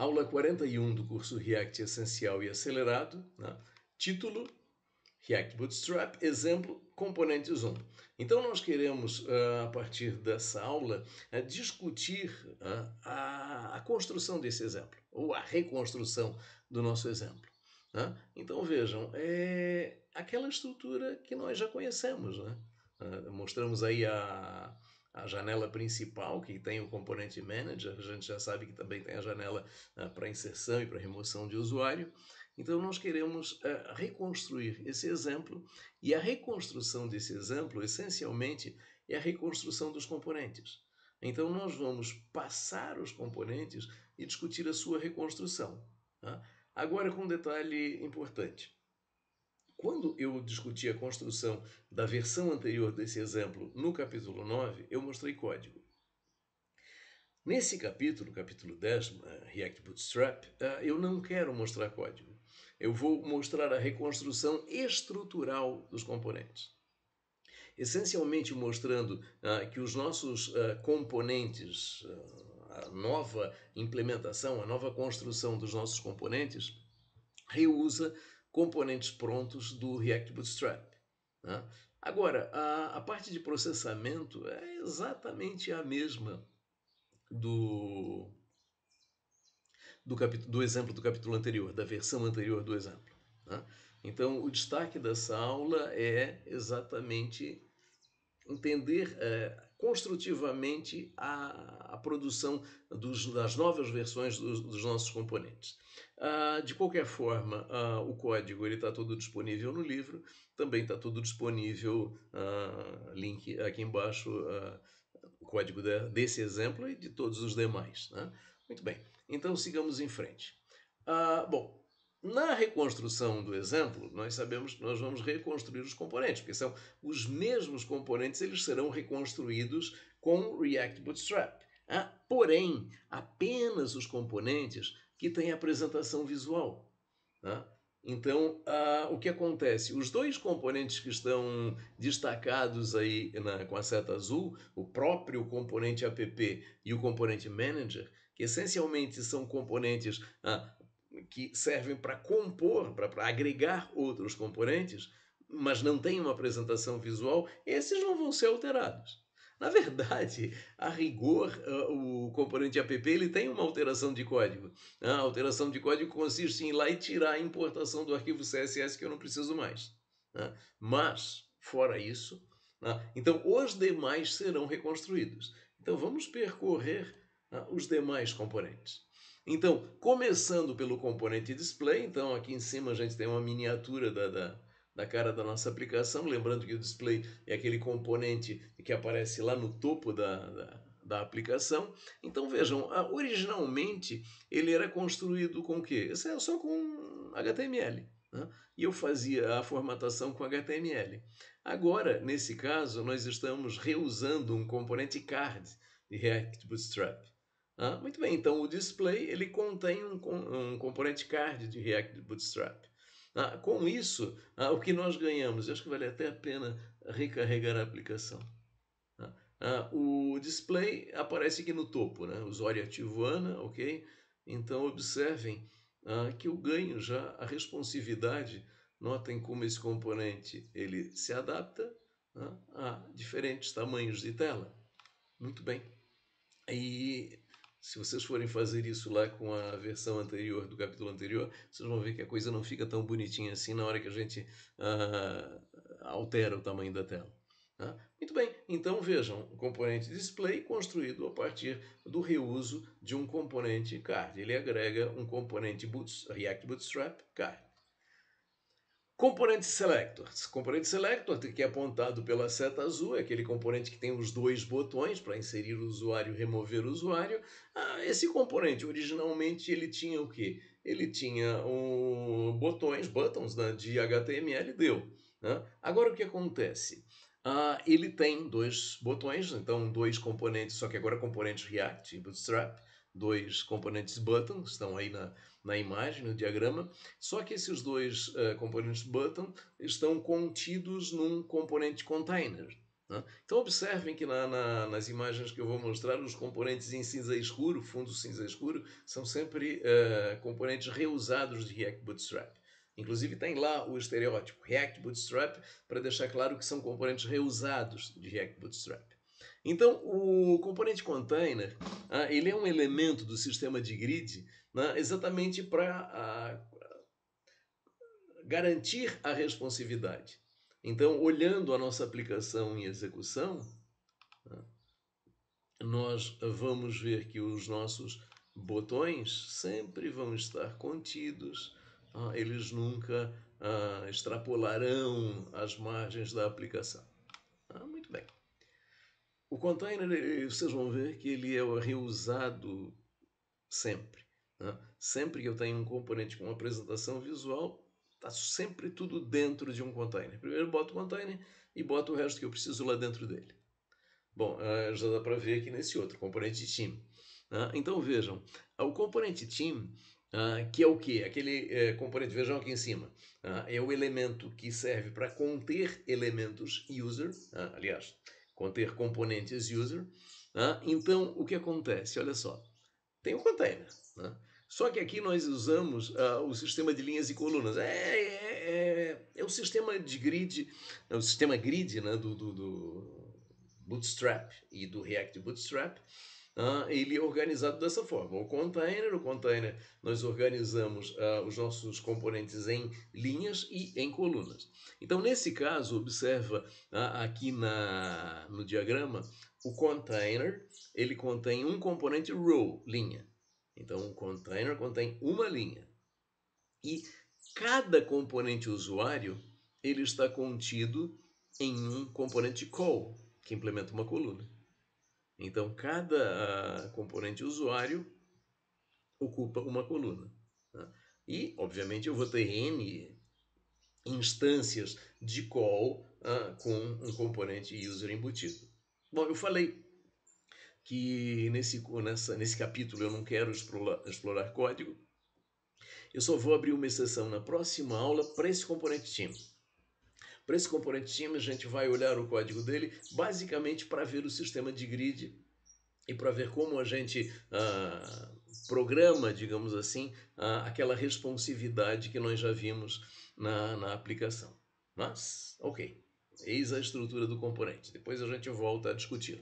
Aula 41 do curso React Essencial e Acelerado, né? Título, React Bootstrap, exemplo, componentes 1. Então nós queremos, a partir dessa aula, discutir a construção desse exemplo, ou a reconstrução do nosso exemplo. Então vejam, é aquela estrutura que nós já conhecemos, né? Mostramos aí a janela principal, que tem o componente Manager, a gente já sabe que também tem a janela para inserção e para remoção de usuário. Então nós queremos reconstruir esse exemplo, e a reconstrução desse exemplo, essencialmente, é a reconstrução dos componentes. Então nós vamos passar os componentes e discutir a sua reconstrução. Agora, com um detalhe importante. Quando eu discuti a construção da versão anterior desse exemplo no capítulo 9, eu mostrei código. Nesse capítulo 10, React Bootstrap, eu não quero mostrar código. Eu vou mostrar a reconstrução estrutural dos componentes. Essencialmente mostrando que os nossos componentes, a nova implementação, a nova construção dos nossos componentes, reusa componentes prontos do React Bootstrap. Agora, a parte de processamento é exatamente a mesma do exemplo do capítulo anterior, da versão anterior do exemplo. Então, o destaque dessa aula é exatamente entender construtivamente a produção das novas versões dos nossos componentes. De qualquer forma, o código está todo disponível no livro, também está tudo disponível, link aqui embaixo, o código desse exemplo e de todos os demais. Muito bem, então sigamos em frente. Bom, na reconstrução do exemplo, nós sabemos que nós vamos reconstruir os componentes, porque são os mesmos componentes, eles serão reconstruídos com React Bootstrap. Porém, apenas os componentes que têm apresentação visual. Então, o que acontece? Os dois componentes que estão destacados aí com a seta azul, o próprio componente app e o componente manager, que essencialmente são componentes que servem para compor, para agregar outros componentes, mas não têm uma apresentação visual, esses não vão ser alterados. Na verdade, a rigor, o componente app ele tem uma alteração de código. A alteração de código consiste em ir lá e tirar a importação do arquivo CSS que eu não preciso mais. Mas, fora isso, então os demais serão reconstruídos. Então vamos percorrer os demais componentes. Então, começando pelo componente display, então aqui em cima a gente tem uma miniatura da cara da nossa aplicação, lembrando que o display é aquele componente que aparece lá no topo da aplicação. Então vejam, originalmente ele era construído com o quê? Só com HTML. E eu fazia a formatação com HTML. Agora, nesse caso, nós estamos reusando um componente card de React Bootstrap. Muito bem, então o display ele contém um componente card de React Bootstrap. Com isso, o que nós ganhamos? Eu acho que vale até a pena recarregar a aplicação. O display aparece aqui no topo, usuário ativo Ana, ok? Então observem que eu ganho já a responsividade. Notem como esse componente ele se adapta a diferentes tamanhos de tela. Muito bem. E se vocês forem fazer isso lá com a versão anterior, do capítulo anterior, vocês vão ver que a coisa não fica tão bonitinha assim na hora que a gente altera o tamanho da tela. Muito bem, então vejam, o componente display construído a partir do reuso de um componente card. Ele agrega um componente React Bootstrap card. Componente Selector. Componente Selector, que é apontado pela seta azul, é aquele componente que tem os dois botões para inserir o usuário e remover o usuário. Esse componente, originalmente, ele tinha o quê? Ele tinha buttons de HTML, deu. Agora, o que acontece? Ele tem dois botões, então dois componentes, só que agora componentes React e Bootstrap, dois componentes button, estão aí na imagem, no diagrama, só que esses dois componentes button estão contidos num componente container. Né? Então observem que nas imagens que eu vou mostrar, os componentes em cinza escuro, fundo cinza escuro, são sempre componentes reusados de React Bootstrap. Inclusive tem lá o estereótipo React Bootstrap para deixar claro que são componentes reusados de React Bootstrap. Então o componente container ele é um elemento do sistema de grid, né, exatamente para garantir a responsividade. Então, olhando a nossa aplicação em execução, nós vamos ver que os nossos botões sempre vão estar contidos, eles nunca extrapolarão as margens da aplicação. Muito bem. O container, vocês vão ver que ele é reusado sempre. Sempre que eu tenho um componente com uma apresentação visual, está sempre tudo dentro de um container. Primeiro boto o container e boto o resto que eu preciso lá dentro dele. Bom, já dá para ver aqui nesse outro, componente team. Então vejam, o componente team, que é o quê? Aquele componente, vejam aqui em cima, é o elemento que serve para conter elementos user, aliás, conter componentes user. Então, o que acontece? Olha só, tem um container, só que aqui nós usamos o sistema de linhas e colunas. É o sistema de grid, é o sistema grid, né, do Bootstrap e do React Bootstrap. Ele é organizado dessa forma. O container nós organizamos os nossos componentes em linhas e em colunas. Então, nesse caso, observa aqui no diagrama, o container ele contém um componente row, linha. Então, o container contém uma linha. E cada componente usuário ele está contido em um componente call, que implementa uma coluna. Então, cada componente usuário ocupa uma coluna. E, obviamente, eu vou ter N instâncias de call com um componente user embutido. Bom, eu falei que nesse capítulo eu não quero explorar código. Eu só vou abrir uma exceção na próxima aula para esse componente team. Para esse componente team, a gente vai olhar o código dele basicamente para ver o sistema de grid e para ver como a gente programa, digamos assim, aquela responsividade que nós já vimos na aplicação. Mas, ok, eis a estrutura do componente. Depois a gente volta a discutir.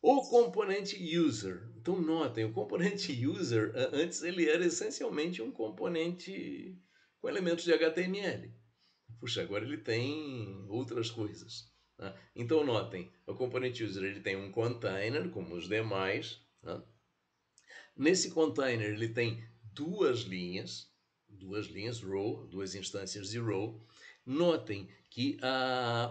O componente user. Então notem, o componente user, antes ele era essencialmente um componente com elementos de HTML. Puxa, agora ele tem outras coisas. Então notem, o componente user ele tem um container, como os demais. Nesse container ele tem duas linhas row, duas instâncias de row. Notem que,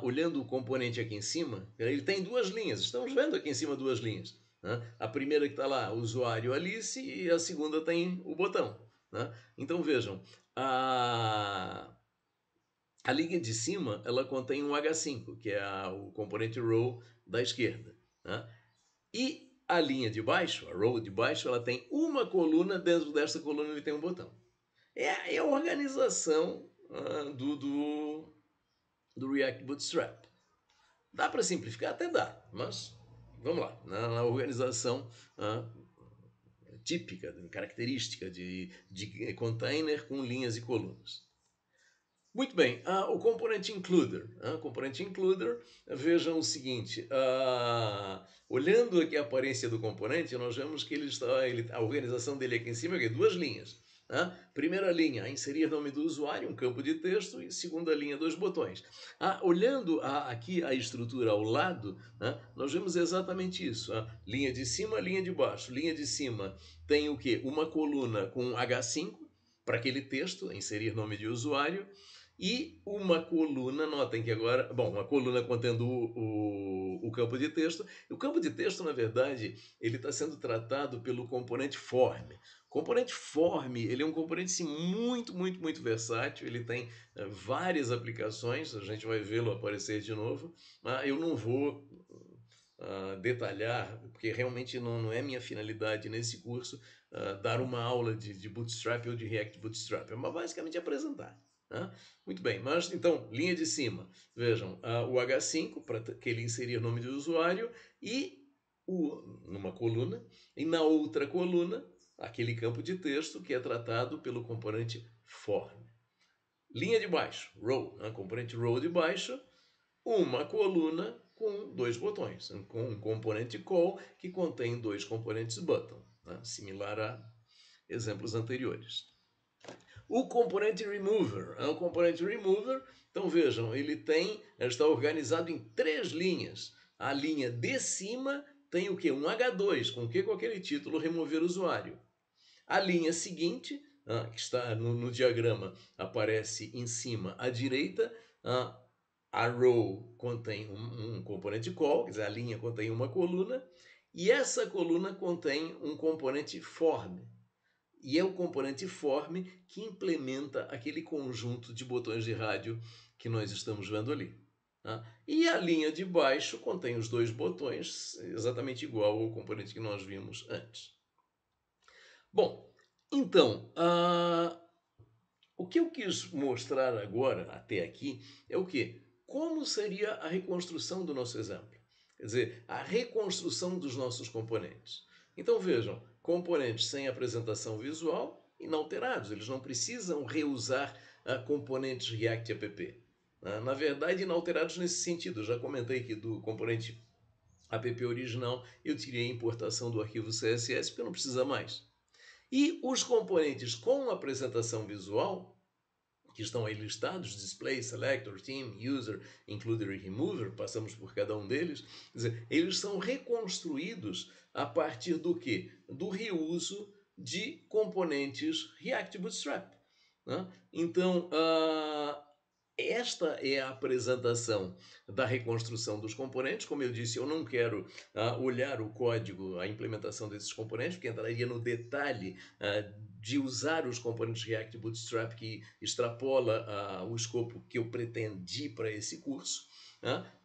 olhando o componente aqui em cima, ele tem duas linhas. Estamos vendo aqui em cima duas linhas. A primeira que está lá, usuário Alice, e a segunda tem o botão. Então vejam, a linha de cima ela contém um H5, que é o componente row da esquerda. E a linha de baixo, a row de baixo, ela tem uma coluna, dentro dessa coluna ele tem um botão. É a organização do React Bootstrap. Dá para simplificar? Até dá, mas vamos lá. Na organização típica, característica de container com linhas e colunas. Muito bem, o componente includer. Vejam o seguinte, olhando aqui a aparência do componente, nós vemos que a organização dele aqui em cima é duas linhas. Primeira linha, inserir nome do usuário, um campo de texto, e segunda linha, dois botões. Olhando aqui a estrutura ao lado, nós vemos exatamente isso. Linha de cima, linha de baixo. Linha de cima tem o quê? Uma coluna com H5, para aquele texto, inserir nome de usuário, e uma coluna, notem que agora, uma coluna contendo o campo de texto. O campo de texto, na verdade, ele está sendo tratado pelo componente form. O componente form, ele é um componente sim, muito, muito, muito versátil, ele tem várias aplicações, a gente vai vê-lo aparecer de novo. Eu não vou detalhar, porque realmente não é minha finalidade nesse curso dar uma aula de Bootstrap ou de React Bootstrap, mas basicamente apresentar. Né? Muito bem, mas então, linha de cima, vejam, o H5, para que ele inserir nome de usuário, e numa coluna, e na outra coluna, aquele campo de texto que é tratado pelo componente form. Linha de baixo, row, né? Componente row de baixo, uma coluna com dois botões, com um componente call que contém dois componentes button, né? Similar a exemplos anteriores. O componente remover, então vejam, ele está organizado em três linhas. A linha de cima tem o que? Um H2, com o que? Com aquele título remover usuário. A linha seguinte, que está no diagrama, aparece em cima à direita, a row contém um componente call, quer dizer, a linha contém uma coluna, e essa coluna contém um componente form. E é o componente form que implementa aquele conjunto de botões de rádio que nós estamos vendo ali. Tá? E a linha de baixo contém os dois botões, exatamente igual ao componente que nós vimos antes. Bom, então, o que eu quis mostrar agora, até aqui, é o quê? Como seria a reconstrução do nosso exemplo? Quer dizer, a reconstrução dos nossos componentes. Então vejam, componentes sem apresentação visual, inalterados, eles não precisam reusar componentes React App. Na verdade, inalterados nesse sentido. Eu já comentei aqui do componente app original, eu tirei a importação do arquivo CSS porque não precisa mais. E os componentes com apresentação visual, que estão aí listados, display, selector, theme, user, includer e remover, passamos por cada um deles, quer dizer, eles são reconstruídos a partir do quê? Do reuso de componentes React Bootstrap. Né? Então, esta é a apresentação da reconstrução dos componentes. Como eu disse, eu não quero olhar o código, a implementação desses componentes, porque entraria no detalhe de usar os componentes React Bootstrap que extrapola o escopo que eu pretendi para esse curso.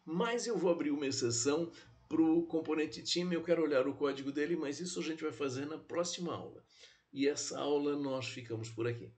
Mas eu vou abrir uma exceção para o componente Team. Eu quero olhar o código dele, mas isso a gente vai fazer na próxima aula. E essa aula nós ficamos por aqui.